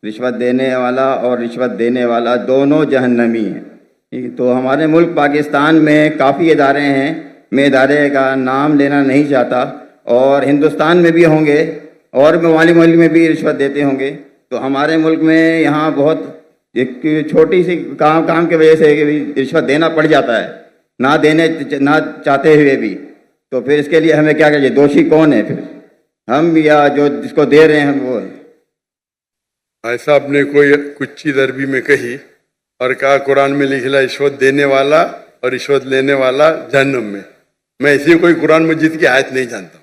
रिश्वत देने वाला और रिश्वत देने वाला दोनों जहन्नमी हैं। तो हमारे मुल्क पाकिस्तान में काफ़ी इदारे हैं, मैं इदारे का नाम लेना नहीं चाहता, और हिंदुस्तान में भी होंगे और ममालिक में भी रिश्वत देते होंगे। तो हमारे मुल्क में यहाँ बहुत एक छोटी सी काम की वजह से रिश्वत देना पड़ जाता है, ना चाहते हुए भी। तो फिर इसके लिए हमें क्या करिए? दोषी कौन है फिर, हम या जो जिसको दे रहे हैं वो है? भाई साहब ने कोई कुछ चीज अरबी में कही और कहा कुरान में लिखा रिश्वत देने वाला और रिश्वत लेने वाला जहन्नम में। मैं ऐसी कोई कुरान मजीद की आयत नहीं जानता,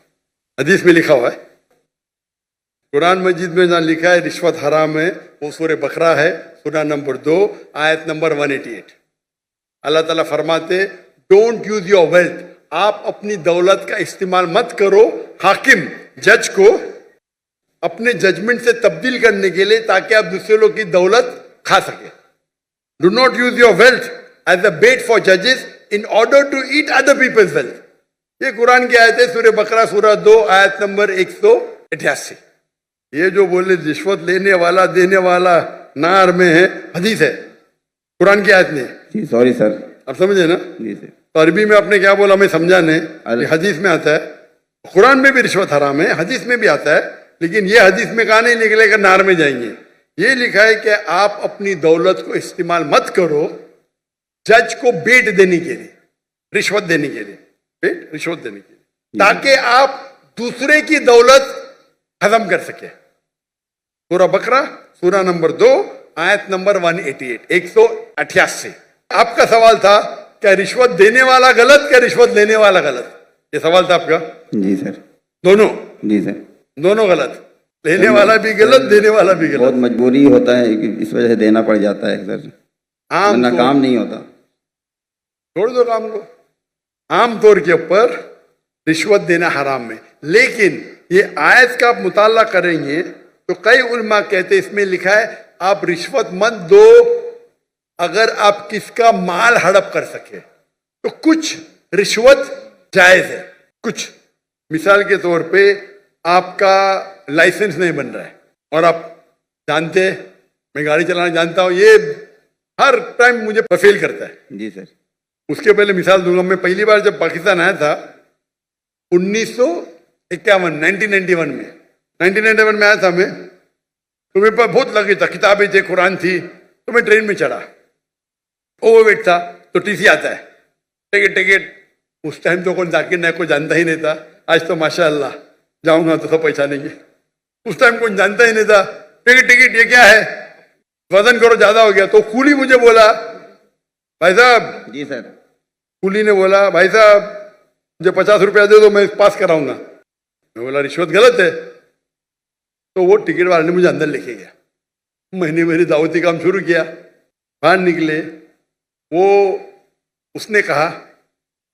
हदीस में लिखा हुआ है। कुरान मजीद में जहाँ लिखा है रिश्वत हराम है वो सूरह बकरा है, सूरह नंबर 2 आयत नंबर 188। अल्लाह ताला फरमाते डोंट यूज योर वेल्थ, आप अपनी दौलत का इस्तेमाल मत करो हाकिम जज को अपने जजमेंट से तब्दील करने के लिए ताकि आप दूसरे लोग की दौलत खा सके। Do not use your wealth as a bet for जजेस in order to eat other people's wealth. ये कुरान की आयत है, सूरह बकरा सूरह 2 आयत नंबर 188। ये जो बोले रिश्वत लेने वाला देने वाला नार में है, हदीस है, कुरान की आयत नहीं। सॉरी सर, आप समझे ना? जी सर। तो अरबी में आपने क्या बोला मैं समझा नहीं। हदीस में आता है, कुरान में भी रिश्वत हराम है, हदीस में भी आता है, लेकिन ये हदीस में कहा नहीं निकलेगा नार में जाएंगे। ये लिखा है कि आप अपनी दौलत को इस्तेमाल मत करो जज को बेट देने के लिए, रिश्वत देने के लिए, बेट रिश्वत देने के लिए, ताकि आप दूसरे की दौलत हजम कर सके। सूरह बकरा सूरह नंबर 2 आयत नंबर 188। आपका सवाल था क्या रिश्वत देने वाला गलत, क्या रिश्वत लेने वाला गलत? ये सवाल था आपका? जी सर। दोनों? जी सर, दोनों गलत, लेने वाला भी गलत, देने वाला भी गलत। बहुत मजबूरी होता है कि इस वजह से देना पड़ जाता है सर, वरना काम नहीं होता। छोड़ दो काम को। आमतौर के ऊपर रिश्वत देना हराम है, लेकिन ये आयत का आप मुताला करेंगे तो कई उलमा कहते इसमें लिखा है आप रिश्वत मत दो अगर आप किसका माल हड़प कर सके, तो कुछ रिश्वत जायज है। कुछ मिसाल के तौर पे आपका लाइसेंस नहीं बन रहा है और आप जानते हैं मैं गाड़ी चलाना जानता हूं, ये हर टाइम मुझे फेल करता है। जी सर। उसके पहले मिसाल दूंगा, मैं पहली बार जब पाकिस्तान आया था 1991 में आया था मैं, तो मेरे पास बहुत लगे था, किताबें थी, कुरान थी, तो मैं ट्रेन में चढ़ा, ओवरवेट था, तो टीसी आता है, टिकट। उस टाइम तो कौन जाकिर नायक को जानता ही नहीं था, आज तो माशाअल्लाह जाऊंगा तो सब पहचानेंगे। उस टाइम कौन जानता ही नहीं था, टिकट ये क्या है, वजन करो ज्यादा हो गया। तो कूली मुझे बोला भाई साहब। जी सर। कूली ने बोला भाई साहब मुझे 50 रुपया दे दो मैं पास कराऊंगा। मैं बोला रिश्वत गलत है। तो वो टिकट वाले ने मुझे अंदर लेके गया, मैंने मेरी दावती काम शुरू किया। बाहर निकले, वो उसने कहा,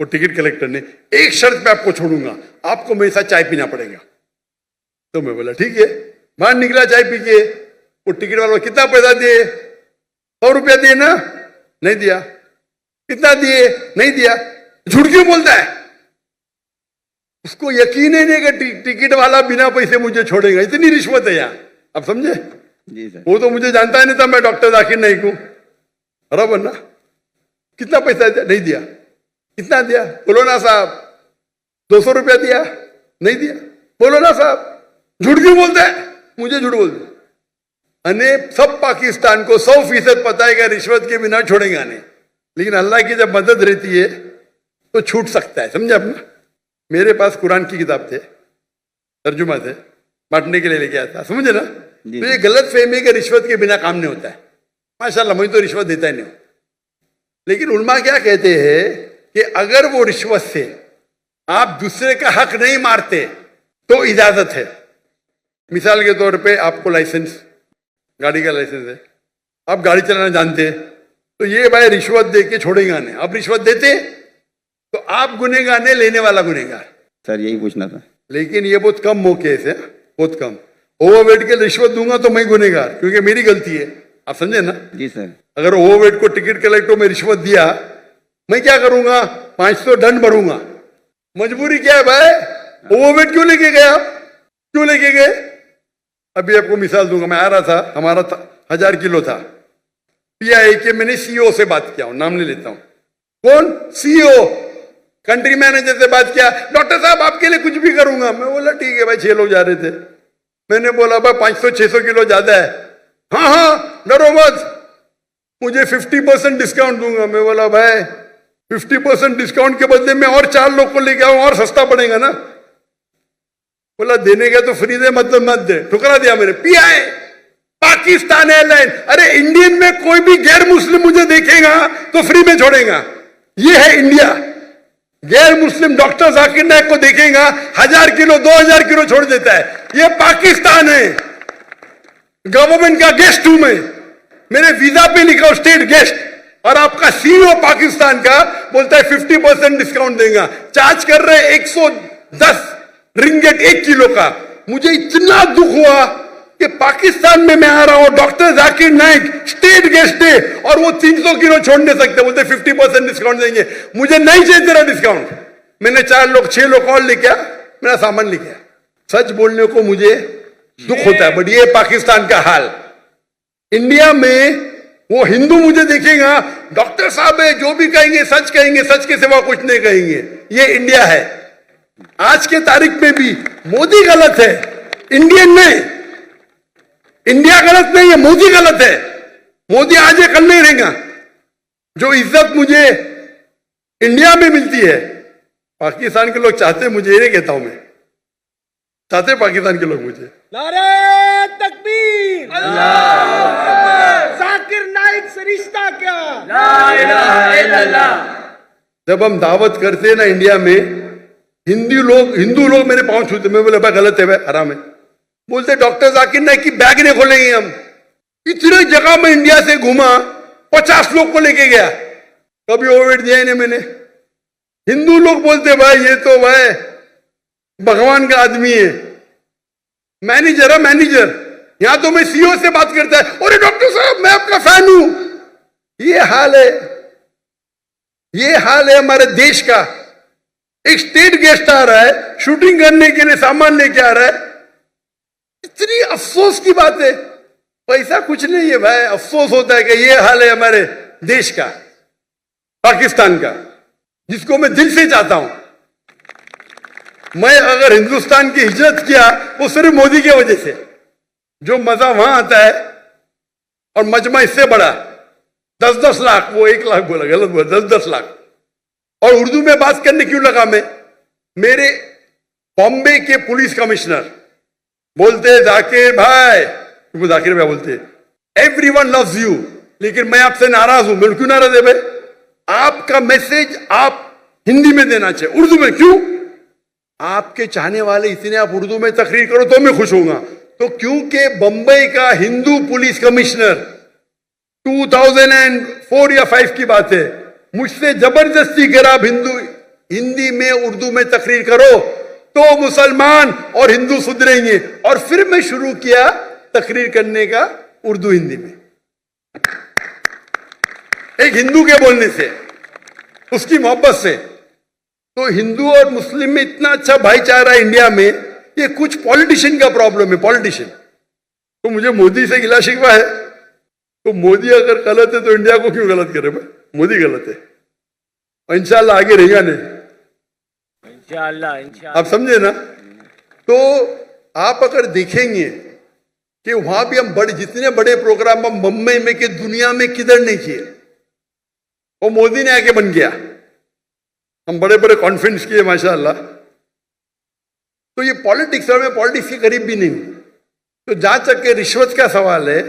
वो टिकट कलेक्टर ने, एक शर्त पे आपको छोड़ूंगा, आपको मेरे साथ चाय पीना पड़ेगा। तो मैं बोला ठीक है। बाहर निकला चाय पी के, वो टिकट वाला कितना पैसा दिए? 100 रुपया दिए ना? नहीं दिया। कितना दिए? नहीं दिया। झूठ क्यों बोलता है? उसको यकीन ही नहीं कि टिकट वाला बिना पैसे मुझे छोड़ेगा, इतनी रिश्वत है यहाँ। अब समझे? जी सर। वो तो मुझे जानता ही नहीं था मैं डॉक्टर जाकिर नाइक हूं, बराबर ना? कितना पैसा दिया? नहीं दिया। कितना दिया? बोलो ना साहब। 200 रुपया दिया? नहीं दिया। बोलो ना साहब। झूठ क्यों बोलता है? मुझे झूठ बोलते अने सब पाकिस्तान को 100% पता है कि रिश्वत के बिना छोड़ेगा नहीं, लेकिन अल्लाह की जब मदद रहती है तो छूट सकता है। समझे अपना? मेरे पास कुरान की किताब थे, तर्जुमा थे, बांटने के लिए लेके आया था, समझे ना? तो ये गलत फहमी कि रिश्वत के बिना काम नहीं होता है। माशाल्लाह मुझे तो रिश्वत देता ही नहीं, लेकिन उलमा क्या कहते हैं कि अगर वो रिश्वत से आप दूसरे का हक नहीं मारते तो इजाजत है। मिसाल के तौर पे आपको लाइसेंस, गाड़ी का लाइसेंस है, आप गाड़ी चलाना जानते हैं, तो ये भाई रिश्वत दे के छोड़ेगा नहीं। आप रिश्वत देते तो आप गुनेगार नहीं, लेने वाला गुनेगार। सर यही पूछना था। लेकिन ये बहुत कम मौके से, बहुत कम। ओवरवेट के रिश्वत दूंगा तो मैं गुनेगार, क्योंकि मेरी गलती है। आप समझे ना? जी सर। अगर ओवरवेट को टिकट कलेक्टर में रिश्वत दिया, मैं क्या करूंगा? 500 दंड भरूंगा। मजबूरी क्या है भाई? ओवरवेट क्यों लेके गए आप? क्यों लेके गए? अभी आपको मिसाल दूंगा, मैं आ रहा था, हमारा 1000 किलो था, पीआई के मैंने सीईओ से बात किया, नाम नहीं लेता हूं, कौन, सीईओ, कंट्री मैनेजर से बात किया, डॉक्टर साहब आपके लिए कुछ भी करूंगा। मैं बोला ठीक है भाई, 6 लोग जा रहे थे, मैंने बोला भाई 500-600 किलो ज्यादा है, हाँ हाँ डरो मत, मुझे 50% डिस्काउंट दूंगा। मैं बोला भाई 50% डिस्काउंट के बदले में और 4 लोग को लेके आऊं, और सस्ता पड़ेगा ना। बोला देने का तो फ्री दे, मतलब मत दे, ठुकरा दिया मैंने। पीआई पाकिस्तान एयरलाइन, अरे इंडियन में कोई भी गैर मुस्लिम मुझे देखेगा तो फ्री में छोड़ेगा, ये है इंडिया। गैर मुस्लिम डॉक्टर जाकिर नाइक को देखेगा 1000 किलो 2000 किलो छोड़ देता है, ये पाकिस्तान है। गवर्नमेंट का गेस्ट हूं मैं, मेरे वीजा पे लिखा स्टेट गेस्ट, और आपका सीईओ पाकिस्तान का बोलता है 50% डिस्काउंट देगा, चार्ज कर रहे 110 रिंगेट 1 किलो का। मुझे इतना दुख हुआ कि पाकिस्तान में मैं आ रहा हूं, doctor Zakir Naik state guest है, और वो 300 किलो छोड़ नहीं सकते, बोलते 50% डिस्काउंट देंगे। मुझे नहीं चाहिए तेरा डिस्काउंट। मैंने 6 लोग और लेके आया, मेरा सामान लेके आया। सच बोलने को मुझे दुख होता है, बट ये पाकिस्तान का हाल। इंडिया में वो हिंदू मुझे देखेगा, डॉक्टर साहब है, जो भी कहेंगे सच कहेंगे, सच के सिवा कुछ नहीं कहेंगे, ये इंडिया है। आज के तारीख में भी मोदी गलत है, इंडियन नहीं, इंडिया गलत नहीं है, मोदी गलत है। मोदी आज है कल नहीं रहेगा। जो इज्जत मुझे इंडिया में मिलती है, पाकिस्तान के लोग चाहते, मुझे ये नहीं कहता हूं मैं, चाहते पाकिस्तान के लोग मुझे। नारे तकबीर, जाकिर नाइक से रिश्ता क्या, ला इलाहा इल्लल्लाह। जब हम दावत करते हैं ना इंडिया में, हिंदू लोग मेरे पांव छूते, मैं बोले भाई गलत है, भाई हराम है। बोलते डॉक्टर जाकिर नाइक की बैग नहीं खोलेंगे हम। इतने जगह में इंडिया से घूमा, 50 लोग को लेके गया, कभी ओवरवेट दिया ही नहीं मैंने। हिंदू लोग बोलते भाई ये तो भाई भगवान का आदमी है, मैनेजर है मैनेजर। यहां तो मैं सीईओ से बात करता है, अरे डॉक्टर साहब मैं आपका फैन हूं। ये हाल है, ये हाल है हमारे देश का। एक स्टेट गेस्ट आ रहा है, शूटिंग करने के लिए सामान लेके आ रहा है, इतनी अफसोस की बात है। पैसा कुछ नहीं है भाई, अफसोस होता है कि ये हाल है हमारे देश का, पाकिस्तान का, जिसको मैं दिल से चाहता हूं। मैं अगर हिंदुस्तान की हिजरत किया वो सिर्फ मोदी की वजह से। जो मजा वहां आता है, और मजमा इससे बड़ा 10-10 लाख, वो 1 लाख बोला, गलत बोला, 10-10 लाख। और उर्दू में बात करने क्यों लगा मैं? मेरे बॉम्बे के पुलिस कमिश्नर बोलते जाकिर भाई, वो जाकिर भाई बोलते एवरीवन लव्स यू, लेकिन मैं आपसे नाराज हूं। मैं क्यों नाराज है भाई? आपका मैसेज आप हिंदी में देना चाहिए, उर्दू में क्यों? आपके चाहने वाले इतने, आप उर्दू में तकरीर करो तो मैं खुश होऊंगा। तो क्योंकि बंबई का हिंदू पुलिस कमिश्नर 2004 या 5 की बात है, मुझसे जबरदस्ती करा आप हिंदी में उर्दू में तकरीर करो तो मुसलमान और हिंदू सुधरेंगे। और फिर मैं शुरू किया तकरीर करने का उर्दू हिंदी में, एक हिंदू के बोलने से, उसकी मोहब्बत से। तो हिंदू और मुस्लिम में इतना अच्छा भाईचारा इंडिया में, ये कुछ पॉलिटिशियन का प्रॉब्लम है, पॉलिटिशियन। तो मुझे मोदी से गिला शिकवा है, तो मोदी अगर गलत है तो इंडिया को क्यों गलत करे भाई? मोदी गलत है, और इंशाल्लाह आगे रहेगा नहीं, इंशाल्लाह। आप समझे ना? तो आप अगर देखेंगे कि वहां भी हम जितने बड़े प्रोग्राम हम मुंबई में कि दुनिया में किधर नहीं किए, वो मोदी ने आके बन गया। हम बड़े बड़े कॉन्फ्रेंस किए माशाल्लाह। तो ये पॉलिटिक्स, और मैं पॉलिटिक्स के करीब भी नहीं हूं। तो जहां तक के रिश्वत का सवाल है,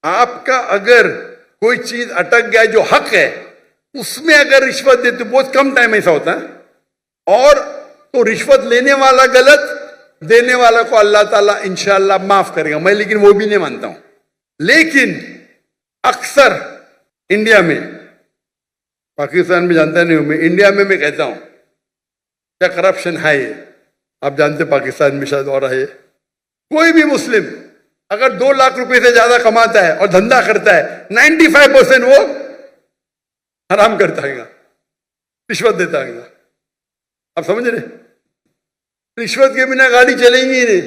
आपका अगर कोई चीज अटक गया जो हक है, उसमें अगर रिश्वत देते, बहुत कम टाइम ऐसा होता है, और तो रिश्वत लेने वाला गलत, देने वाला को अल्लाह ताला इंशाअल्लाह माफ करेगा। मैं लेकिन वो भी नहीं मानता हूं। लेकिन अक्सर इंडिया में, पाकिस्तान में जानता नहीं हूं मैं, इंडिया में मैं कहता हूं क्या करप्शन है। आप जानते पाकिस्तान में शायद और है। कोई भी मुस्लिम अगर 2 लाख रुपए से ज्यादा कमाता है और धंधा करता है, 95% वो हराम करता है, रिश्वत देता है। आप समझ रहे? रिश्वत के बिना गाड़ी चलेंगी ही नहीं।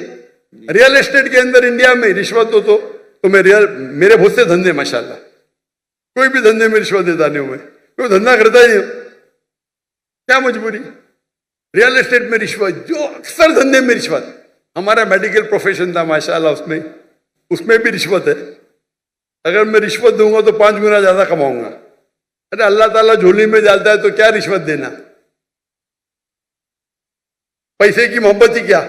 रियल एस्टेट के अंदर इंडिया में रिश्वत हो तो मेरे बहुत से धंधे माशाल्लाह, कोई भी धंधे में रिश्वत देता नहीं हूं मैं, कोई धंधा करता ही नहीं हूं, क्या मजबूरी। रियल एस्टेट में रिश्वत, जो अक्सर धंधे में रिश्वत। हमारा मेडिकल प्रोफेशन था माशाल्लाह, उसमें भी रिश्वत है। अगर मैं रिश्वत दूंगा तो 5 गुना ज्यादा कमाऊंगा। अरे अल्लाह ताला झोली में डालता है तो क्या रिश्वत देना, पैसे की मोहब्बत ही क्या।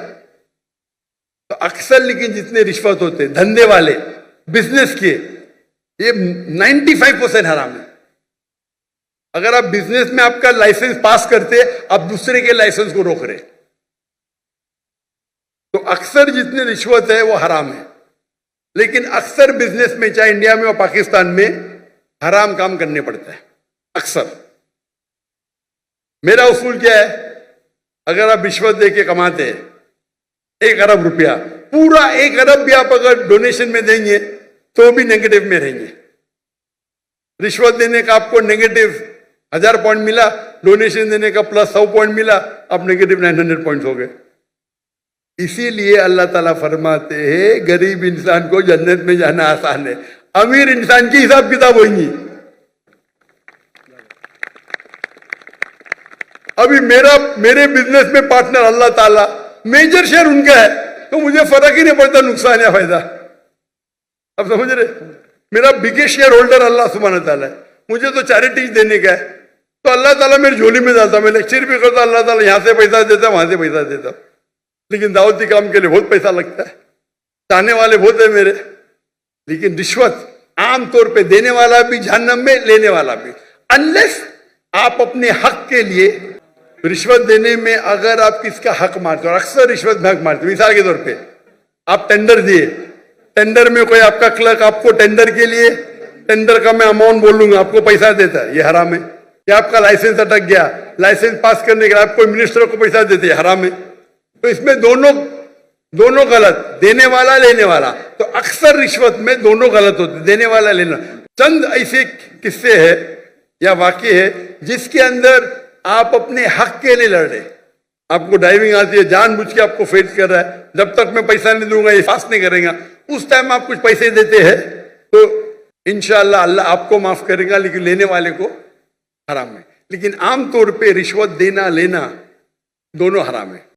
तो अक्सर लेकिन जितने रिश्वत होते धंधे वाले, बिजनेस के, ये 95% हराम है। अगर आप बिजनेस में आपका लाइसेंस पास करते, आप दूसरे के लाइसेंस को रोक रहे, तो अक्सर जितने रिश्वत है वो हराम है। लेकिन अक्सर बिजनेस में, चाहे इंडिया में और पाकिस्तान में, हराम काम करने पड़ता है अक्सर। मेरा उसूल क्या है, अगर आप रिश्वत दे के कमाते हैं 1 अरब रुपया, पूरा 1 अरब भी आप अगर डोनेशन में देंगे तो भी नेगेटिव में रहेंगे। रिश्वत देने का आपको नेगेटिव 1000 पॉइंट मिला, डोनेशन देने का प्लस 100 पॉइंट मिला, आप नेगेटिव 900 पॉइंट हो गए। इसीलिए अल्लाह ताला फरमाते हैं गरीब इंसान को जन्नत में जाना आसान है, अमीर इंसान की हिसाब किताब होगी। अभी मेरे बिजनेस में पार्टनर अल्लाह ताला, मेजर शेयर उनका है, तो मुझे फर्क ही नहीं पड़ता नुकसान या फायदा। अब समझ रहे, मेरा बिगेस्ट शेयर होल्डर अल्लाह सुब्हानहू ताला है, मुझे तो चैरिटी देने का है, तो अल्लाह ताला मेरी झोली में डालता। मैं लेक्चर भी करता, अल्लाह ताला यहां से पैसा देता, वहां से पैसा देता। लेकिन दावती काम के लिए बहुत पैसा लगता है, चाहने वाले बहुत है मेरे। लेकिन रिश्वत आमतौर पे देने वाला भी जहन्नम में, लेने वाला भी, अनलेस आप अपने हक के लिए रिश्वत देने में अगर आप किसका हक मारते हो, और अक्सर रिश्वत में हक मारते हो। मिसाल के तौर पे आप टेंडर दिए, टेंडर में कोई आपका क्लर्क आपको टेंडर के लिए, टेंडर का मैं अमाउंट बोल लूंगा, आपको पैसा देता है, ये हराम है। या आपका लाइसेंस अटक गया, लाइसेंस पास करने के लिए आप कोई मिनिस्टर को पैसा देते हैं, हराम है। तो इसमें दोनों गलत, देने वाला लेने वाला। तो अक्सर रिश्वत में दोनों गलत होते, देने वाला लेना। चंद ऐसे किस्से है या वाकये है जिसके अंदर आप अपने हक के लिए लड़ रहे, आपको ड्राइविंग आती है, जानबूझ के आपको फेस कर रहा है, जब तक मैं पैसा नहीं दूंगा ये पास नहीं करेगा, उस टाइम आप कुछ पैसे देते हैं तो इंशाअल्लाह अल्लाह आपको माफ करेगा, लेकिन लेने वाले को हराम है। लेकिन आमतौर पे रिश्वत देना लेना दोनों हराम है।